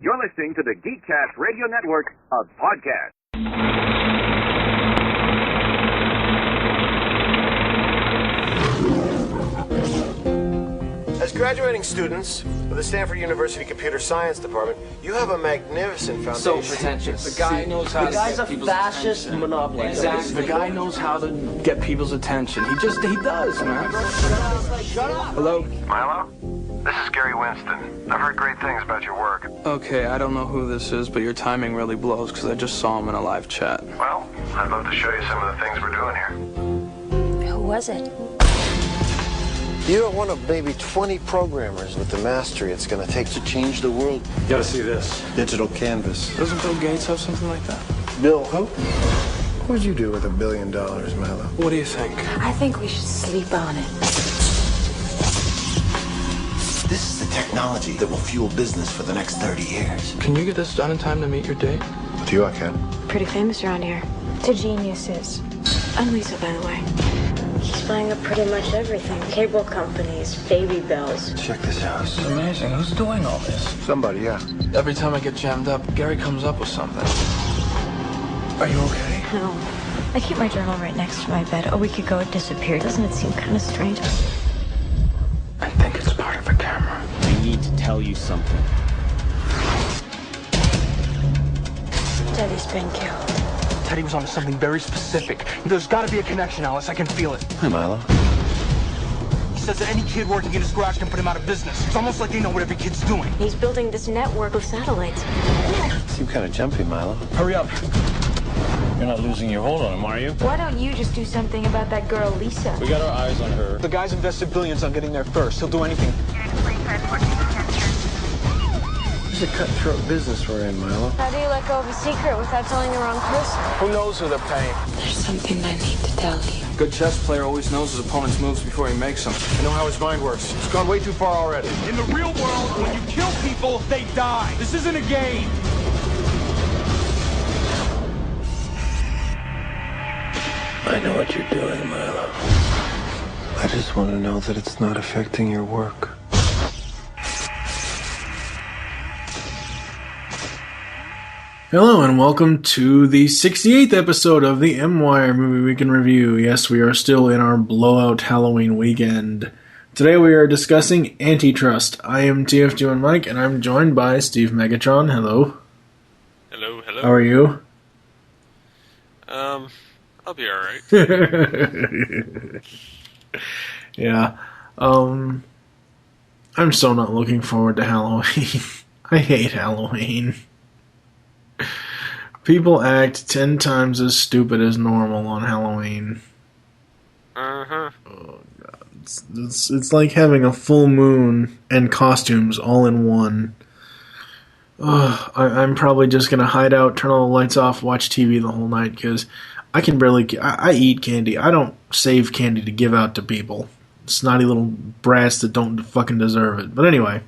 You're listening to the Geekcast Radio Network of podcasts. As graduating students of the Stanford University Computer Science Department, you have a magnificent foundation. So pretentious. The guy knows how to guy's get a people's fascist attention. monopolist. Exactly. The guy knows how to get people's attention. He does, man. Shut up. Hello? Milo? This is Gary Winston. I've heard great things about your work. Okay, I don't know who this is, but your timing really blows because I just saw him in a live chat. Well, I'd love to show you some of the things we're doing here. Who was it? You're one of maybe 20 programmers with the mastery it's going to take to change the world. You gotta see this. Digital canvas. Doesn't Bill Gates have something like that? Bill, who? What'd you do with $1 billion, Milo? What do you think? I think we should sleep on it. This is the technology that will fuel business for the next 30 years. Can you get this done in time to meet your date? To you, I can. Pretty famous around here. To geniuses. I'm Lisa, by the way. He's buying up pretty much everything. Cable companies, baby bells. Check this out. This is amazing. Who's doing all this? Somebody, yeah. Every time I get jammed up, Gary comes up with something. Are you okay? No. I keep my journal right next to my bed. A week ago it disappeared. Doesn't it seem kind of strange? I think it's part of a camera. I need to tell you something. Daddy's been killed. Teddy was onto something very specific. There's got to be a connection, Alice. I can feel it. Hi, Milo. He says that any kid working in his garage can put him out of business. It's almost like they know what every kid's doing. He's building this network of satellites. Seem kind of jumpy, Milo. Hurry up. You're not losing your hold on him, are you? Why don't you just do something about that girl, Lisa? We got our eyes on her. The guy's invested billions on getting there first. He'll do anything. It's a cutthroat business we're in, Milo. How do you let go of a secret without telling the wrong person? Who knows who they're paying? There's something I need to tell you. Good chess player always knows his opponent's moves before he makes them. I know how his mind works. It's gone way too far already. In the real world, when you kill people, they die. This isn't a game. I know what you're doing, Milo. I just want to know that it's not affecting your work. Hello and welcome to the 68th episode of the MWIRE Movie Week in Review. Yes, we are still in our blowout Halloween weekend. Today we are discussing Antitrust. I am TF2 and Mike, and I'm joined by Steve Megatron. Hello. Hello. How are you? I'll be alright. Yeah. I'm so not looking forward to Halloween. I hate Halloween. People act 10 times as stupid as normal on Halloween. Uh-huh. Oh, God. It's like having a full moon and costumes all in one. I'm probably just going to hide out, turn all the lights off, watch TV the whole night, because I can barely... I eat candy. I don't save candy to give out to people. Snotty little brats that don't fucking deserve it. But anyway.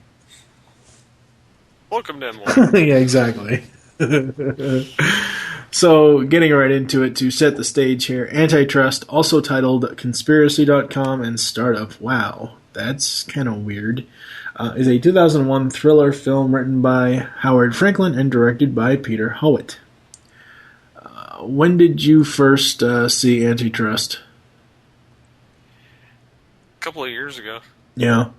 Welcome to MWIRE. Yeah, exactly. So, getting right into it, to set the stage here, Antitrust, also titled Conspiracy.com and Startup. Wow, that's kind of weird. Is a 2001 thriller film written by Howard Franklin and directed by Peter Howitt. When did you first see Antitrust? A couple of years ago. Yeah.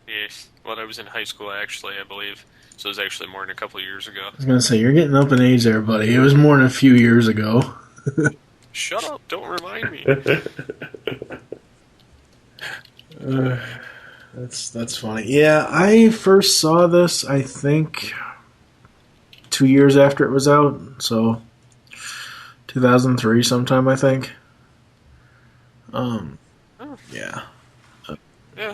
Yes. Well, I was in high school, actually, I believe. So it was actually more than a couple of years ago. I was going to say, you're getting up in age there, buddy. It was more than a few years ago. Shut up. Don't remind me. That's funny. Yeah, I first saw this, I think, 2 years after it was out. So, 2003 sometime, I think. Yeah.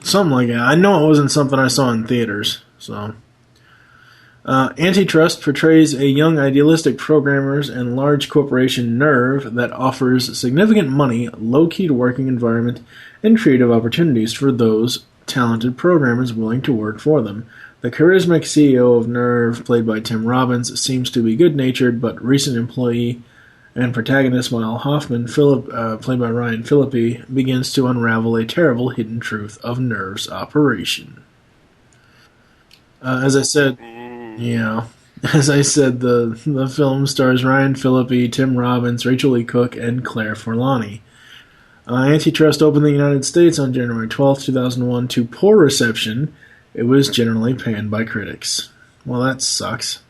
Something like that. I know it wasn't something I saw in theaters, so... Antitrust portrays a young idealistic programmer's and large corporation nerve that offers significant money, low-key working environment, and creative opportunities for those talented programmers willing to work for them. The charismatic CEO of Nerve, played by Tim Robbins, seems to be good-natured, but recent employee and protagonist Mal Hoffman, played by Ryan Phillippe, begins to unravel a terrible hidden truth of Nerve's operation. As I said... Yeah. As I said, the film stars Ryan Phillippe, Tim Robbins, Rachel E. Cook, and Claire Forlani. Antitrust opened in the United States on January 12, 2001 to poor reception. It was generally panned by critics. Well, that sucks.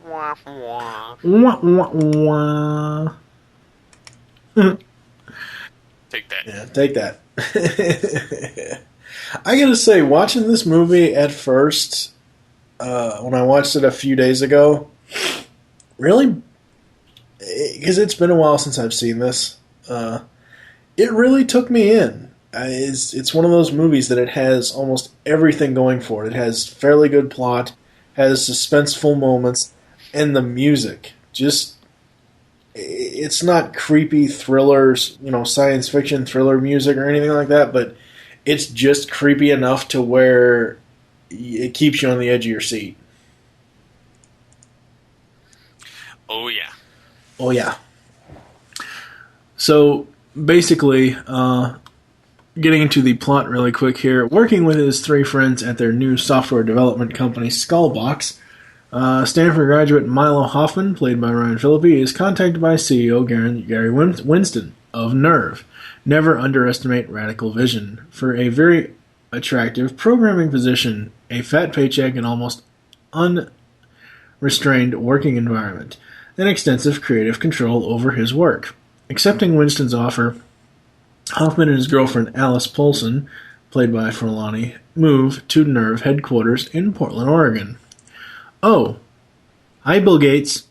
Wah, wah. Wah, wah, wah. Take that. Yeah, take that. I gotta say, watching this movie at first, when I watched it a few days ago, really, because it's been a while since I've seen this, it really took me in. It's one of those movies that it has almost everything going for it. It has fairly good plot, has suspenseful moments, and the music. Just, it's not creepy thrillers, science fiction thriller music or anything like that, but it's just creepy enough to where it keeps you on the edge of your seat. Oh, yeah. Oh, yeah. So, basically, getting into the plot really quick here, working with his three friends at their new software development company, Skullbox, Stanford graduate Milo Hoffman, played by Ryan Phillippe, is contacted by CEO Gary Winston of Nerve. Never underestimate radical vision. For a very attractive programming position, a fat paycheck, and almost unrestrained working environment, and extensive creative control over his work. Accepting Winston's offer, Hoffman and his girlfriend Alice Polson, played by Forlani, move to Nerve headquarters in Portland, Oregon. Oh, hi, Bill Gates.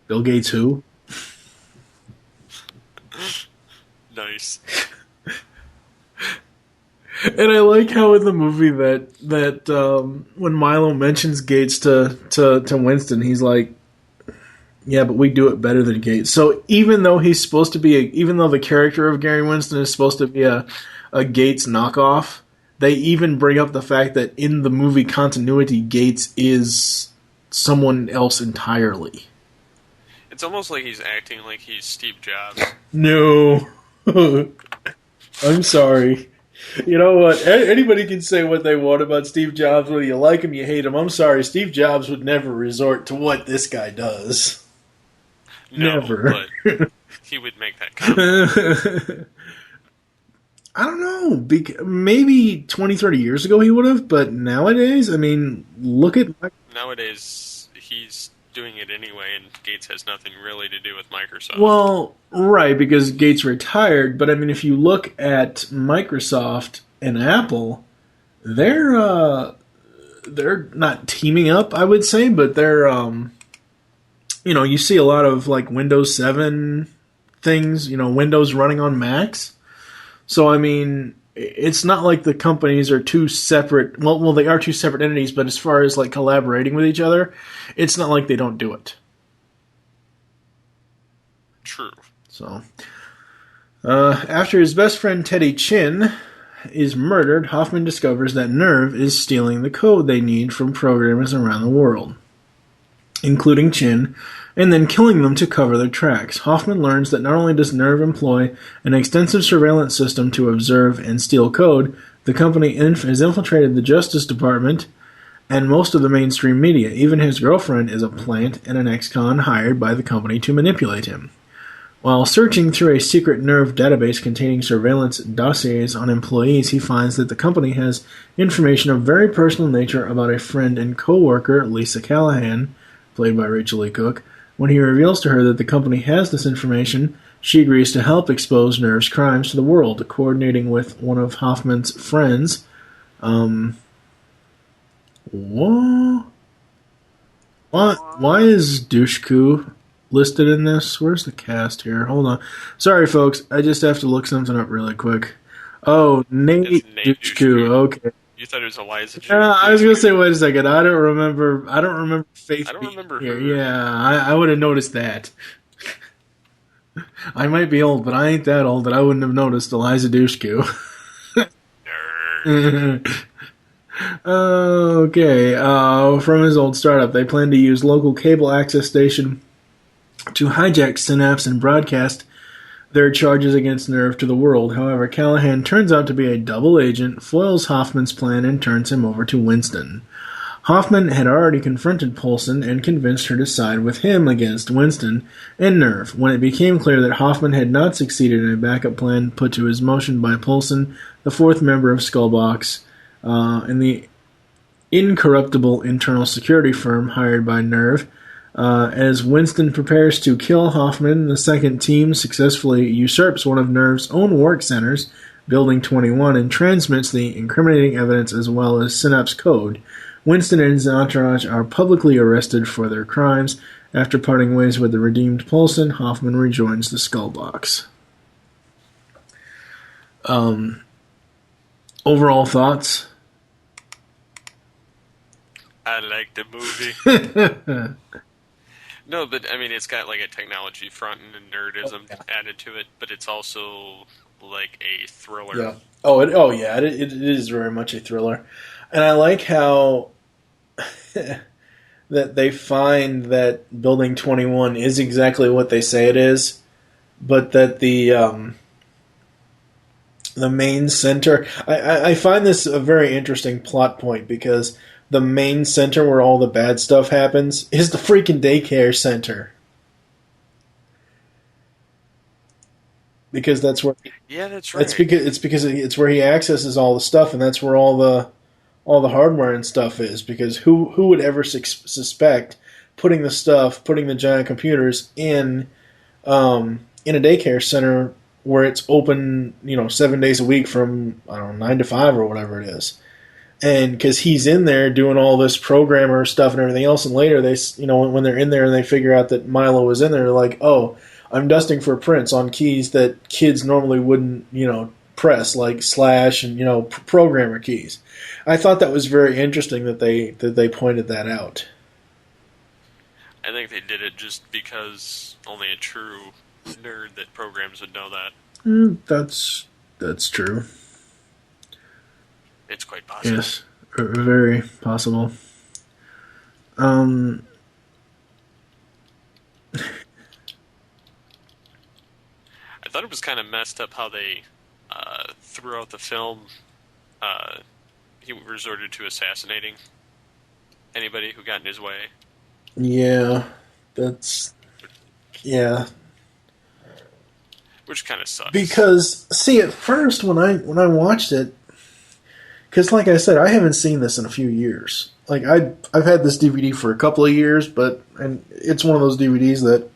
Bill Gates who? Nice. And I like how in the movie that when Milo mentions Gates to Winston, he's like, yeah, but we do it better than Gates. So even though he's supposed to be even though the character of Gary Winston is supposed to be a Gates knockoff, they even bring up the fact that in the movie continuity, Gates is someone else entirely. It's almost like he's acting like he's Steve Jobs. No. I'm sorry. You know what? Anybody can say what they want about Steve Jobs, whether you like him, you hate him. I'm sorry. Steve Jobs would never resort to what this guy does. No, never. But he would make that comment. I don't know. Maybe 20, 30 years ago he would have, but nowadays, I mean, look at... Nowadays, he's doing it anyway, and Gates has nothing really to do with Microsoft. Well, right, because Gates retired, but I mean, if you look at Microsoft and Apple, they're not teaming up, I would say, but they're, you see a lot of, like, Windows 7 things, Windows running on Macs. So, I mean, it's not like the companies are two separate... Well, they are two separate entities, but as far as, like, collaborating with each other, it's not like they don't do it. True. So, after his best friend Teddy Chin is murdered, Hoffman discovers that Nerve is stealing the code they need from programmers around the world, including Chin, and then killing them to cover their tracks. Hoffman learns that not only does Nerve employ an extensive surveillance system to observe and steal code, the company has infiltrated the Justice Department and most of the mainstream media. Even his girlfriend is a plant and an ex-con hired by the company to manipulate him. While searching through a secret Nerve database containing surveillance dossiers on employees, he finds that the company has information of very personal nature about a friend and co-worker, Lisa Callahan, played by Rachel E. Cook. When he reveals to her that the company has this information, she agrees to help expose Nerve's crimes to the world, coordinating with one of Hoffman's friends. What? Why is Dushku listed in this? Where's the cast here? Hold on. Sorry, folks. I just have to look something up really quick. Oh, Nate Dushku. Okay. You thought it was Eliza. I was gonna say, wait a second. I don't remember Faith. I don't remember here. her. Yeah, I would have noticed that. I might be old, but I ain't that old that I wouldn't have noticed Eliza Dushku. Okay. From his old startup, they plan to use local cable access station to hijack Synapse and broadcast their charges against Nerve to the world. However, Callahan turns out to be a double agent, foils Hoffman's plan, and turns him over to Winston. Hoffman had already confronted Poulsen and convinced her to side with him against Winston and Nerve. When it became clear that Hoffman had not succeeded in a backup plan put to his motion by Poulsen, the fourth member of Skullbox, and the incorruptible internal security firm hired by Nerve, as Winston prepares to kill Hoffman, the second team successfully usurps one of Nerve's own work centers, Building 21, and transmits the incriminating evidence as well as Synapse code. Winston and his entourage are publicly arrested for their crimes. After parting ways with the redeemed Poulsen, Hoffman rejoins the Skullbox. Overall thoughts? I like the movie. No, but I mean, it's got like a technology front and nerdism added to it, but it's also like a thriller. Yeah. It is very much a thriller, and I like how that they find that Building 21 is exactly what they say it is, but that the main center. I find this a very interesting plot point because the main center where all the bad stuff happens is the freaking daycare center. Because that's where. Yeah, that's right. It's because it's where he accesses all the stuff, and that's where all the hardware and stuff is. Because who would ever suspect putting the giant computers in a daycare center where it's open, 7 days a week from 9 to 5 or whatever it is. And because he's in there doing all this programmer stuff and everything else, and later they, when they're in there and they figure out that Milo was in there, they're like, oh, I'm dusting for prints on keys that kids normally wouldn't, press, like slash and, programmer keys. I thought that was very interesting that they pointed that out. I think they did it just because only a true nerd that programs would know that. That's true. It's quite possible. Yes, very possible. I thought it was kind of messed up how they, throughout the film, he resorted to assassinating anybody who got in his way. Yeah, which kind of sucks. Because, see, at first when I watched it, because like I said, I haven't seen this in a few years. Like I've had this DVD for a couple of years, and it's one of those DVDs that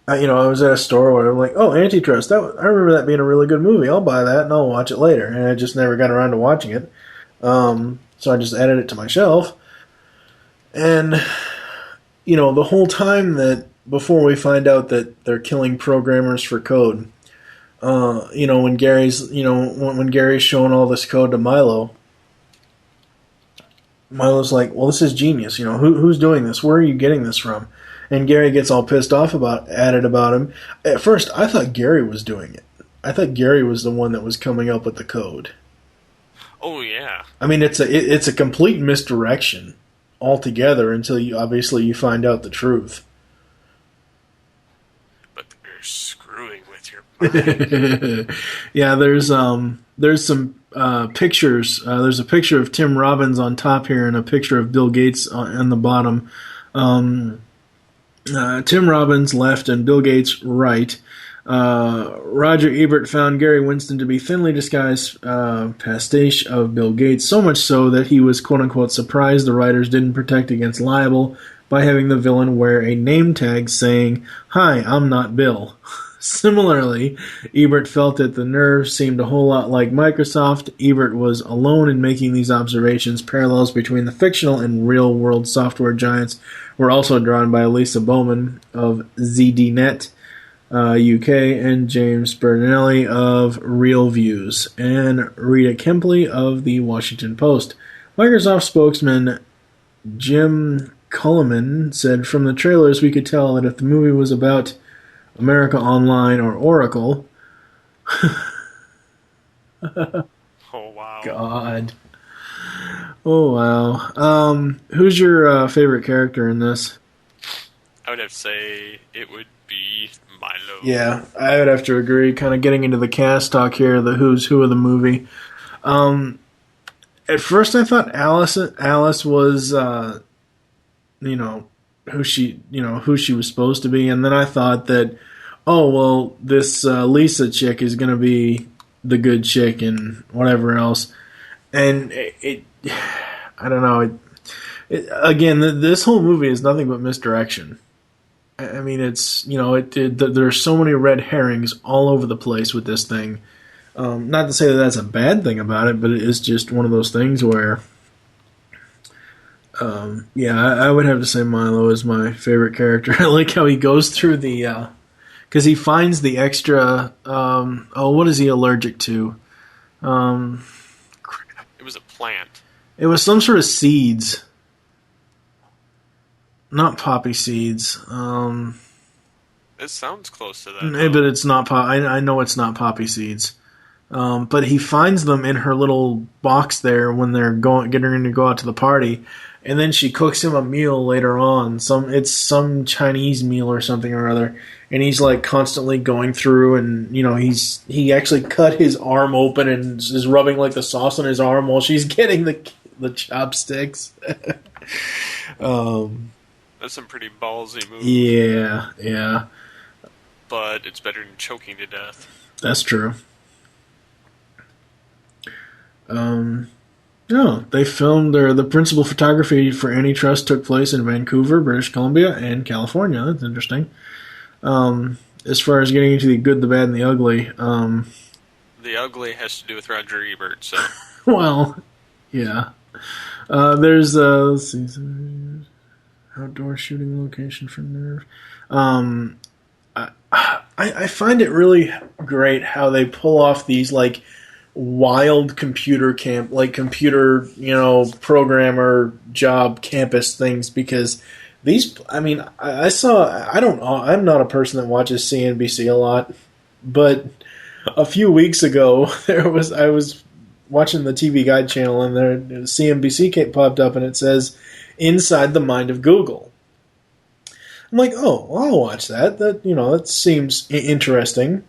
I was at a store where I'm like, oh, Antitrust. I remember that being a really good movie. I'll buy that and I'll watch it later. And I just never got around to watching it. So I just added it to my shelf. And, the whole time that before we find out that they're killing programmers for code, when Gary's, when Gary's showing all this code to Milo, Milo's like, well, this is genius. Who's doing this? Where are you getting this from? And Gary gets all pissed off about him. At first, I thought Gary was doing it. I thought Gary was the one that was coming up with the code. Oh yeah. I mean, it's a complete misdirection altogether until you find out the truth. But they're screwing with your mind. Yeah, there's some pictures. There's a picture of Tim Robbins on top here and a picture of Bill Gates on the bottom. Tim Robbins left and Bill Gates right. Roger Ebert found Gary Winston to be thinly disguised pastiche of Bill Gates, so much so that he was quote-unquote surprised the writers didn't protect against libel by having the villain wear a name tag saying, "Hi, I'm not Bill." Similarly, Ebert felt that the Nerve seemed a whole lot like Microsoft. Ebert was alone in making these observations. Parallels between the fictional and real-world software giants were also drawn by Lisa Bowman of ZDNet UK and James Bernelli of Real Views and Rita Kempley of The Washington Post. Microsoft spokesman Jim Culliman said, "From the trailers we could tell that if the movie was about America Online or Oracle..." Oh, wow. God. Oh, wow. Who's your favorite character in this? I would have to say it would be Milo. Yeah, I would have to agree. Kind of getting into the cast talk here, the who's who of the movie. At first, I thought Alice was, who she was supposed to be, and then I thought that, oh well, this Lisa chick is going to be the good chick and whatever else, and I don't know. Again, this whole movie is nothing but misdirection. I mean, it's there's so many red herrings all over the place with this thing. Not to say that that's a bad thing about it, but it is just one of those things where, I would have to say Milo is my favorite character. I like how he goes through because he finds the extra. What is he allergic to? It was a plant. It was some sort of seeds. Not poppy seeds. It sounds close to that. But it's not. I know it's not poppy seeds. But he finds them in her little box there when they're getting ready to go out to the party, and then she cooks him a meal later on. It's some Chinese meal or something or other, and he's like constantly going through, and he actually cut his arm open and is rubbing like the sauce on his arm while she's getting the chopsticks. That's some pretty ballsy move. Yeah. But it's better than choking to death. That's true. They filmed the principal photography for Antitrust took place in Vancouver, British Columbia, and California. That's interesting. As far as getting into the good, the bad, and the ugly. The ugly has to do with Roger Ebert, so. Well, yeah. There's let's see, outdoor shooting location for Nerve. I find it really great how they pull off these like wild computer programmer job campus things, because these, I mean, I'm not a person that watches CNBC a lot, but a few weeks ago I was watching the TV Guide channel, and there CNBC popped up, and it says "Inside the Mind of Google." I'm like, oh, I'll watch that. That seems interesting.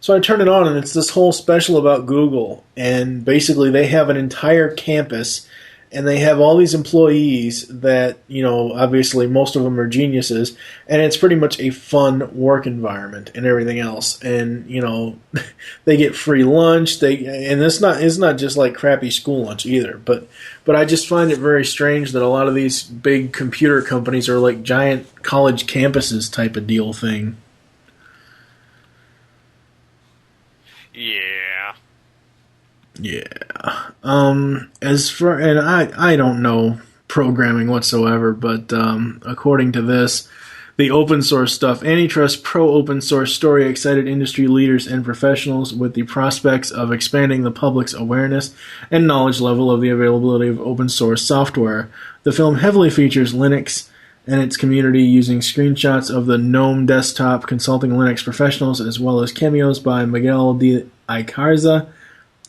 So I turn it on, and it's this whole special about Google, and basically they have an entire campus, and they have all these employees that, obviously most of them are geniuses, and it's pretty much a fun work environment and everything else. And, they get free lunch, and it's not just like crappy school lunch either, but I just find it very strange that a lot of these big computer companies are like giant college campuses type of deal thing. Yeah. And I don't know programming whatsoever, but according to this, the open source stuff, Antitrust pro open source story excited industry leaders and professionals with the prospects of expanding the public's awareness and knowledge level of the availability of open source software. The film heavily features Linux and its community, using screenshots of the GNOME desktop, consulting Linux professionals, as well as cameos by Miguel de Icarza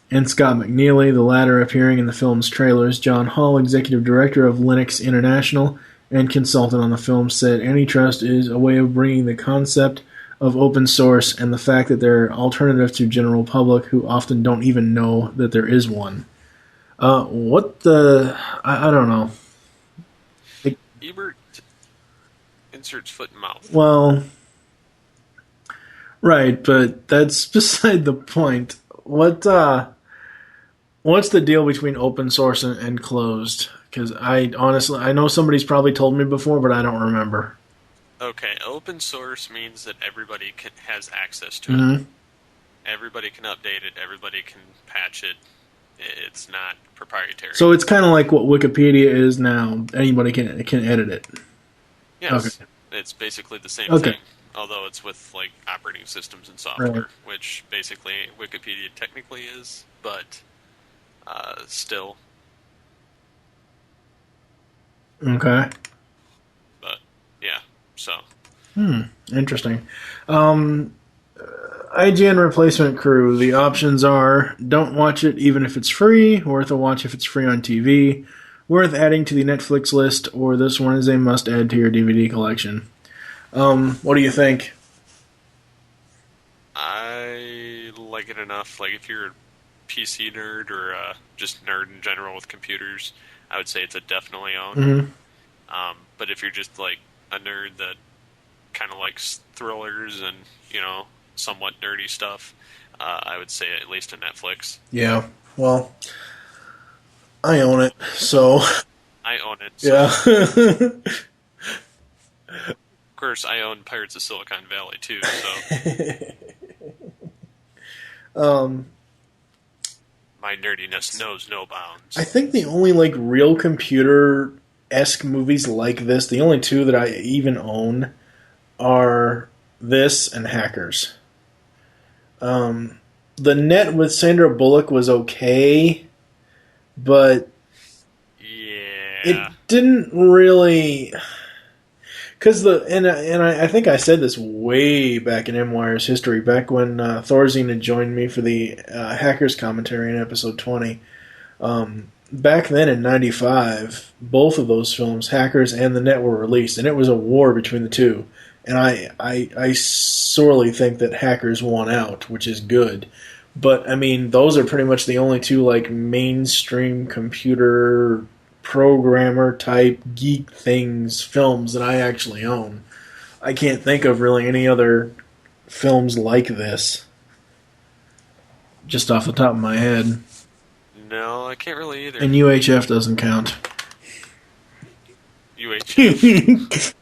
and Scott McNeely, the latter appearing in the film's trailers. John Hall, executive director of Linux International and consultant on the film, said Antitrust is a way of bringing the concept of open source and the fact that they're alternative to general public who often don't even know that there is one. I don't know. Ebert inserts foot in mouth. Well, right, but that's beside the point. What's the deal between open source and closed? Because I know somebody's probably told me before, but I don't remember. Okay, open source means that everybody has access to Mm-hmm. it. Everybody can update it. Everybody can patch it. It's not proprietary. So it's kind of like what Wikipedia is now. Anybody can edit it. Yes, okay. It's basically the same thing. Although it's with like operating systems and software, right, which basically Wikipedia technically is, but still. Okay. But yeah, so. Interesting. IGN Replacement Crew. The options are: don't watch it even if it's free, worth a watch if it's free on TV, worth adding to the Netflix list, or this one is a must-add to your DVD collection. What do you think? I like it enough. Like, if you're PC nerd or just nerd in general with computers, I would say it's a definitely own. Mm-hmm. But if you're just like a nerd that kind of likes thrillers and, you know, somewhat nerdy stuff, I would say at least a Netflix. Yeah, well, I own it, so... I own it. So. Yeah. Of course, I own Pirates of Silicon Valley, too, so... My nerdiness knows no bounds. I think the only, like, real computer-esque movies like this, the only two that I even own, are this and Hackers. The Net with Sandra Bullock was okay, but it didn't really... Because I think I said this way back in MWIRE's history, back when Thorzine had joined me for the Hackers commentary in episode 20. Back then in 95, both of those films, Hackers and The Net, were released, and it was a war between the two. And I sorely think that Hackers won out, which is good. But, I mean, those are pretty much the only two, like, mainstream computer programmer type geek films that I actually own. I can't think of really any other films like this just off the top of my head. No, I can't really either. And UHF doesn't count. UHF.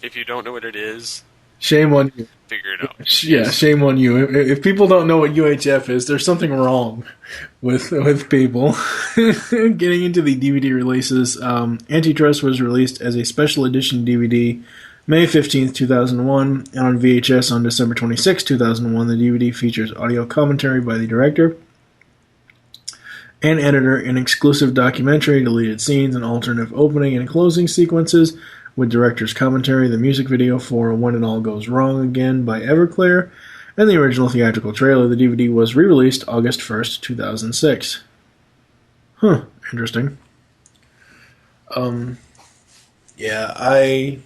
If you don't know what it is, shame on you. Figure it out. Yeah, shame on you. If people don't know what UHF is, there's something wrong with people. Getting into the DVD releases, Antitrust was released as a special edition DVD May 15th, 2001, and on VHS on December 26, 2001. The DVD features audio commentary by the director and editor, an exclusive documentary, deleted scenes, an alternative opening and closing sequences, with director's commentary, the music video for When It All Goes Wrong Again by Everclear, and the original theatrical trailer. The DVD was re-released August 1st, 2006. Huh, interesting. Yeah, I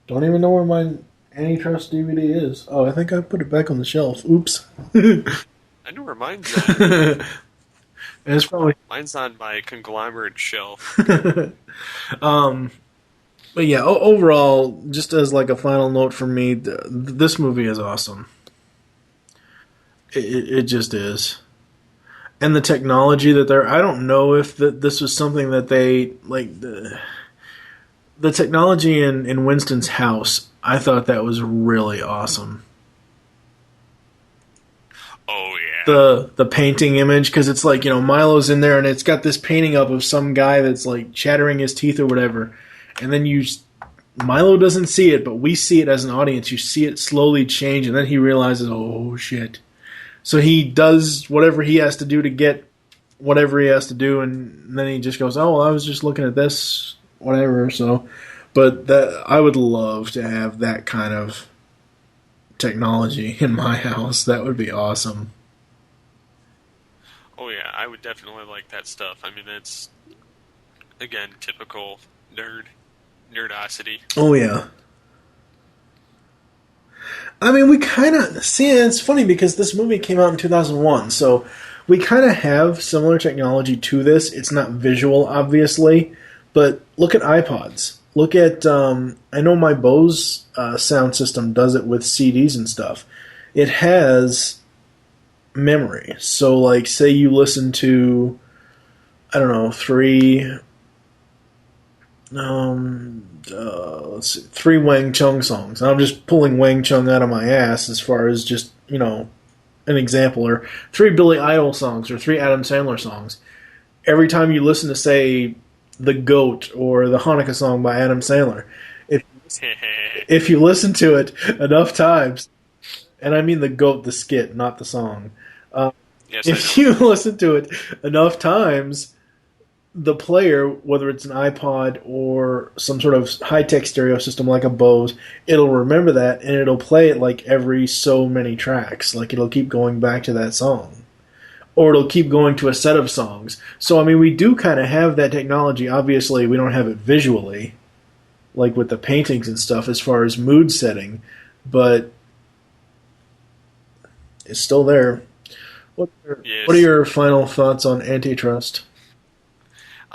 don't even know where my Antitrust DVD is. Oh, I think I put it back on the shelf. Oops. I know where mine's at. It's probably... Mine's on my conglomerate shelf. But yeah, overall, just as like a final note from me, this movie is awesome. It just is. And the technology that I don't know if this was something that they, like, the technology in Winston's house, I thought that was really awesome. Oh, yeah. The painting image, because it's like, you know, Milo's in there and it's got this painting up of some guy that's like chattering his teeth or whatever, and then Milo doesn't see it, but we see it as an audience. You see it slowly change, and then he realizes, oh shit. So he does whatever he has to do to get whatever he has to do, and then he just goes, oh, well, I was just looking at this, whatever. So, but I would love to have that kind of technology in my house. That would be awesome. Oh yeah, I would definitely like that stuff. I mean, it's, again, typical nerdosity. Oh yeah. I mean, we kind of see. It's funny because this movie came out in 2001, so we kind of have similar technology to this. It's not visual, obviously, but look at iPods. Look at, I know my Bose sound system does it with CDs and stuff. It has memory. So, like, say you listen to, I don't know, three Wang Chung songs. I'm just pulling Wang Chung out of my ass as far as just, you know, an example. Or 3 Billy Idol songs or 3 Adam Sandler songs. Every time you listen to, say, The Goat or the Hanukkah song by Adam Sandler, if you listen to it enough times, and I mean The Goat, the skit, not the song. Yes, if you listen to it enough times, the player, whether it's an iPod or some sort of high-tech stereo system like a Bose, it'll remember that, and it'll play it like every so many tracks. Like, it'll keep going back to that song. Or it'll keep going to a set of songs. So, I mean, we do kind of have that technology. Obviously, we don't have it visually, like with the paintings and stuff, as far as mood setting. But is still there. What are your final thoughts on Antitrust?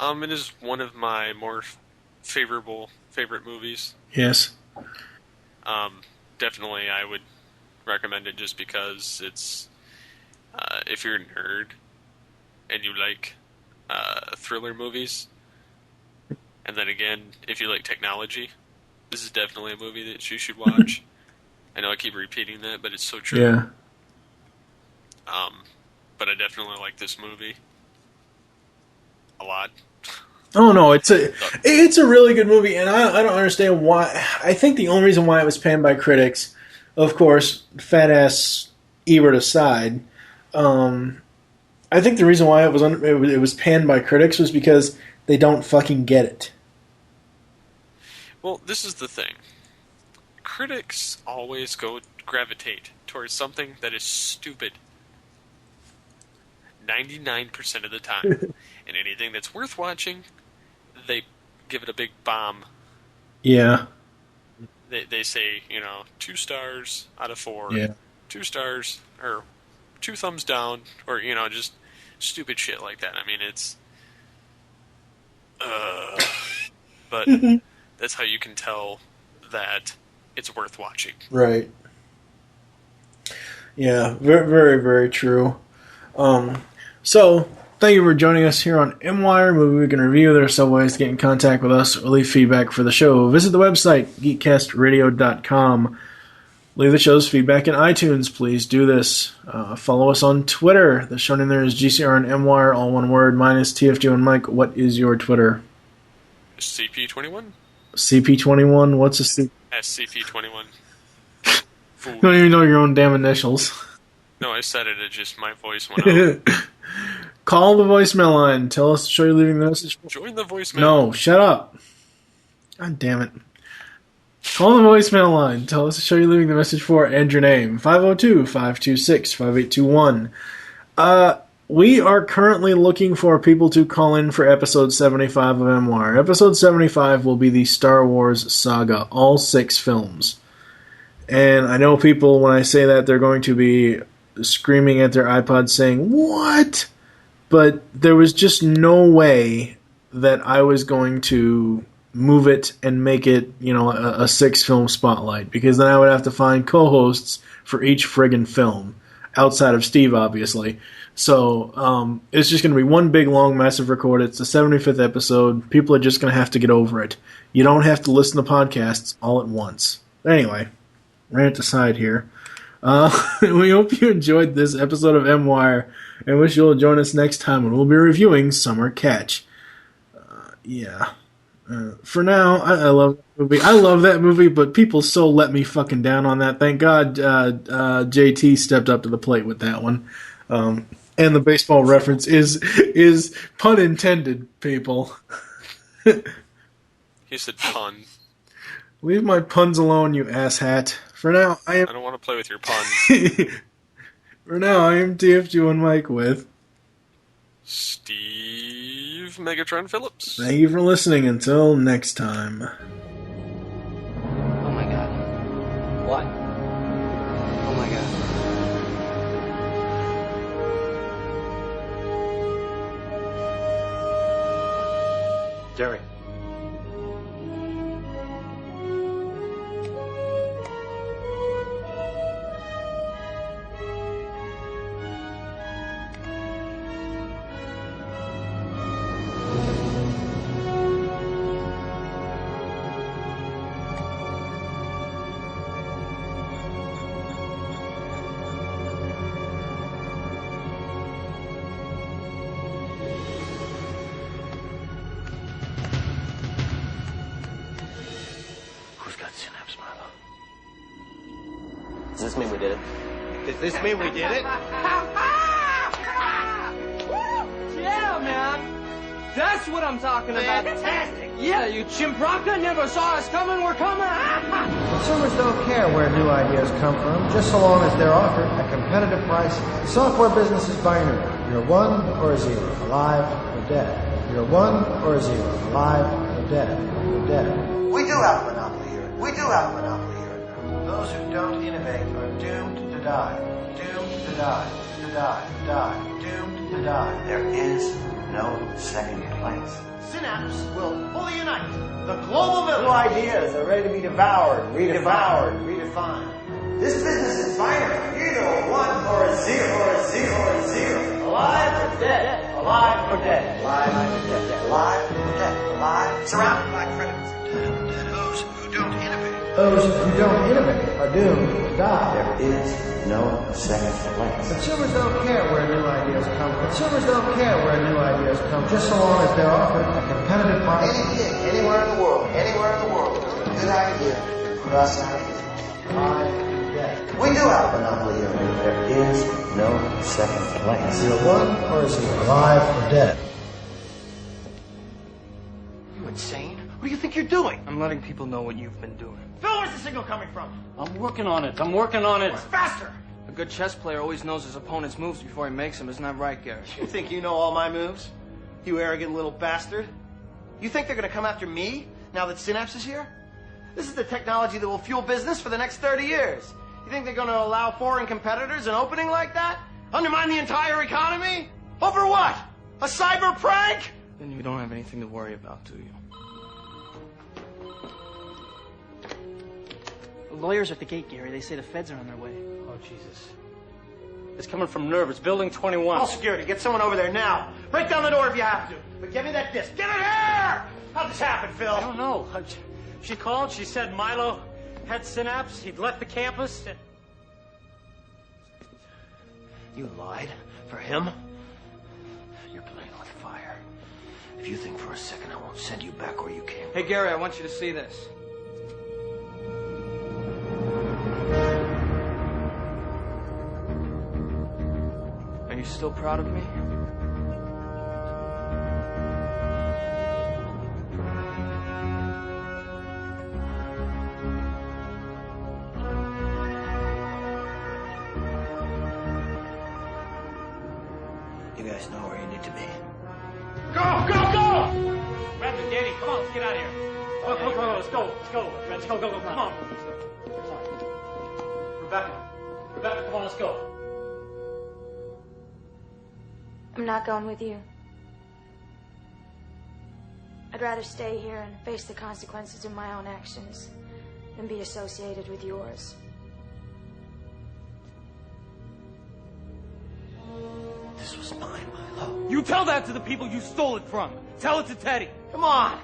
It is one of my more favorite movies. Yes. Definitely, I would recommend it just because it's if you're a nerd and you like thriller movies, and then again, if you like technology, this is definitely a movie that you should watch. I know I keep repeating that, but it's so true. Yeah. But I definitely like this movie a lot. Oh no, it's a really good movie, and I don't understand why. I think the only reason why it was panned by critics, of course, fat ass Ebert aside, I think the reason why it was panned by critics was because they don't fucking get it. Well, this is the thing. Critics always gravitate towards something that is stupid 99% of the time. And anything that's worth watching, they give it a big bomb. Yeah. They say, 2 stars out of 4. Yeah. 2 stars, or 2 thumbs down, or, just stupid shit like that. I mean, it's... but that's how you can tell that it's worth watching. Right. Yeah, very, very, very true. So, thank you for joining us here on MWIRE Movie Week in Review. There are several ways to get in contact with us or leave feedback for the show. Visit the website, geekcastradio.com. Leave the show's feedback in iTunes. Please do this. Follow us on Twitter. The show name there is GCRN MWIRE, all one word, minus TFG and Mike. What is your Twitter? CP21. CP21? What's a CP? SCP-21. You don't even know your own damn initials. No, I said it. It just my voice went out. Call the voicemail line. Tell us the show you're leaving the message for. Join the voicemail. No, shut up. God damn it. Call the voicemail line. Tell us the show you're leaving the message for and your name. 502-526-5821. We are currently looking for people to call in for episode 75 of MWIRE. Episode 75 will be the Star Wars saga, all 6 films. And I know people, when I say that, they're going to be screaming at their iPods saying, "What?" But there was just no way that I was going to move it and make it, a 6-film spotlight, because then I would have to find co-hosts for each friggin' film, outside of Steve, obviously. So it's just going to be one big, long, massive record. It's the 75th episode. People are just going to have to get over it. You don't have to listen to podcasts all at once. Anyway, rant aside here. We hope you enjoyed this episode of MWIRE and wish you'll join us next time when we'll be reviewing Summer Catch. For now, I love that movie. I love that movie, but people so let me fucking down on that. Thank God JT stepped up to the plate with that one. And the baseball reference is pun intended, people. He said pun. Leave my puns alone, you asshat. For now, I don't want to play with your puns. For now, I am TFG1 Mike with Steve Megatron Phillips. Thank you for listening. Until next time. Oh my god. What? Oh my god. Jerry. Does this mean we did it? Does this mean we did it? Yeah, man. That's what I'm talking about. Fantastic. Yeah, you chimpraka never saw us coming. We're coming. Consumers don't care where new ideas come from, just so long as they're offered at competitive prices. The software business is binary. You're 1 or a 0, alive or dead. You're 1 or a 0, alive or dead. You're dead. We do have a monopoly here. We do have a monopoly here. Those who don't innovate are doomed to die. Doomed to die, to die, to die, doomed to die. There is no second place. Synapse will fully unite the global village. New ideas are ready to be devoured, redefined. This business is binary. Either a 1 or a 0, or a 0 or a 0. Alive or dead. Alive or dead. Alive or dead. Alive or dead. Alive. Surrounded by credits. Those who don't innovate. Those who don't innovate are doomed to die. There is no second place. Consumers don't care where new ideas come from. Consumers don't care where new ideas come from, just so long as they're offered at a competitive price. Any kid, anywhere in the world, with a good idea, put us out of business. Alive or dead. We do have a monopoly here. There is no second place. 1 or 0. Alive or dead. You insane? What do you think you're doing? I'm letting people know what you've been doing. Phil, where's the signal coming from? I'm working on it. I'm working on it. It's faster! A good chess player always knows his opponent's moves before he makes them. Isn't that right, Gary? You think you know all my moves? You arrogant little bastard. You think they're gonna come after me now that Synapse is here? This is the technology that will fuel business for the next 30 years. You think they're gonna allow foreign competitors an opening like that? Undermine the entire economy? Over what? A cyber prank? Then you don't have anything to worry about, do you? The lawyers are at the gate, Gary. They say the feds are on their way. Oh, Jesus. It's coming from Nerve. It's building 21. Call security. Get someone over there now. Break down the door if you have to. But give me that disc. Get it here! How'd this happen, Phil? I don't know. She called. She said Milo had Synapse. He'd left the campus. And... You lied for him? You're playing with fire. If you think for a second I won't send you back where you came Hey, Gary, I want you to see this. Are you still proud of me? You guys know where you need to be. Go! Go! Go! Bradley, Danny, come on. Let's get out of here. Go. Let's go. Let's go. Let's go. Go. Come on. Rebecca, come on. Let's go. I'm not going with you. I'd rather stay here and face the consequences of my own actions than be associated with yours. This was mine, Milo. You tell that to the people you stole it from. Tell it to Teddy. Come on.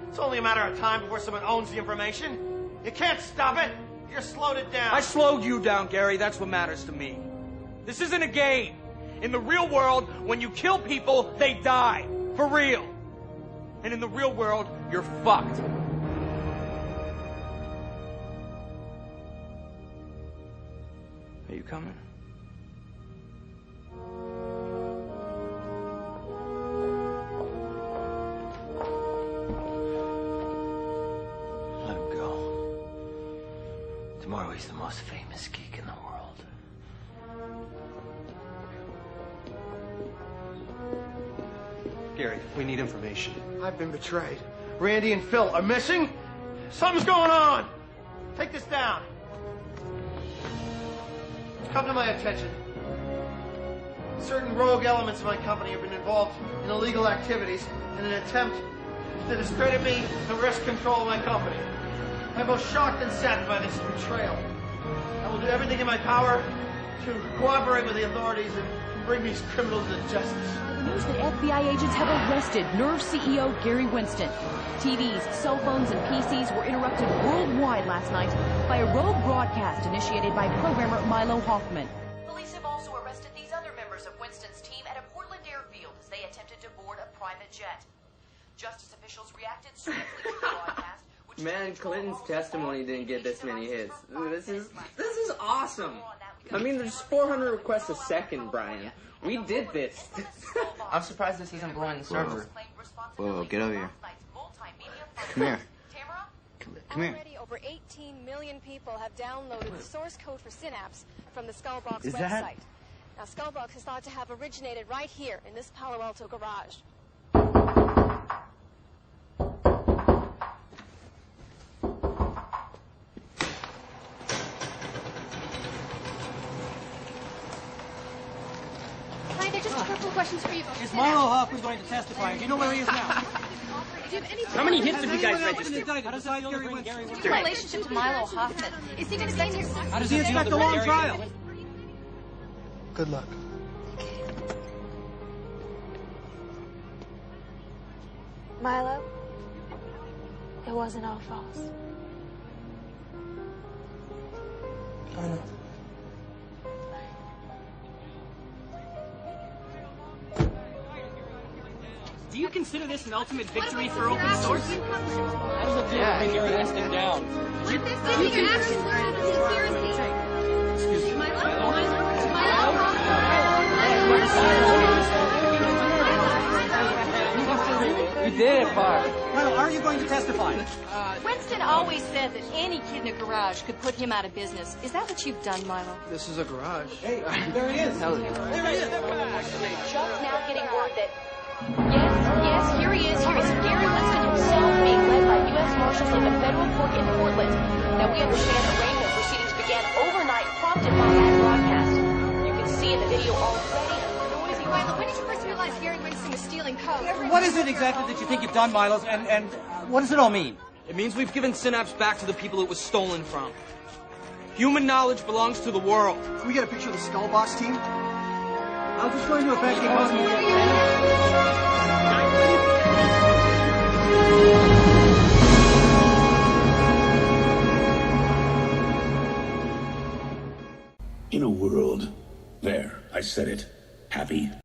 It's only a matter of time before someone owns the information. You can't stop it. You just slowed it down. I slowed you down, Gary. That's what matters to me. This isn't a game. In the real world, when you kill people, they die. For real. And in the real world, you're fucked. Are you coming? Let him go. Tomorrow he's the most famous geek in the world. Gary, we need information. I've been betrayed. Randy and Phil are missing? Something's going on! Take this down. It's come to my attention. Certain rogue elements of my company have been involved in illegal activities in an attempt to discredit me and wrest control of my company. I'm both shocked and saddened by this betrayal. I will do everything in my power to cooperate with the authorities and bring these criminals to justice. The news that FBI agents have arrested Nerve CEO Gary Winston. TVs, cell phones, and PCs were interrupted worldwide last night by a rogue broadcast initiated by programmer Milo Hoffman. Police have also arrested these other members of Winston's team at a Portland airfield as they attempted to board a private jet. Justice officials reacted swiftly to the broadcast. Man, Clinton's testimony didn't get this many hits. This is awesome. I mean, there's 400 requests a second, Brian. We did this. I'm surprised this isn't blowing the server. Whoa, get over here. Come here. Come here. Already over 18 million people have downloaded the source code for Synapse from the Skullbox Is website. that- Now, Skullbox is thought to have originated right here in this Palo Alto garage. questions for you. It's Milo Huff who's going to testify. Do you know where he is now? How many hits have you guys registered? How does he feel to bring Gary Winston? Your relationship to Milo Hoffman. Is he going to stay here? How does he expect a long trial? Good luck. Milo, it wasn't all false. I know. Do you consider this an ultimate victory for open source? How does it feel to bring Gary Winston down? What if this your actions were a conspiracy? Excuse me. You did it, Park. Milo, are you going to testify? Winston always said that any kid in a garage could put him out of business. Is that what you've done, Milo? This is a garage. Hey, there he is. Hell yeah. There he is. Just now getting word that yes, here he is. Here is Gary Winston himself being led by U.S. Marshals in the federal court in Portland. Now, we understand arraignment proceedings began overnight, prompted by that broadcast. You can see in the video already a noisy... Milo, when did you first realize Gary Winston was stealing code? What is it exactly that you think you've done, Milo? And what does it all mean? It means we've given Synapse back to the people it was stolen from. Human knowledge belongs to the world. Can we get a picture of the Skullbox team? I'll just go into a banking house. In a world, there, I said it, happy,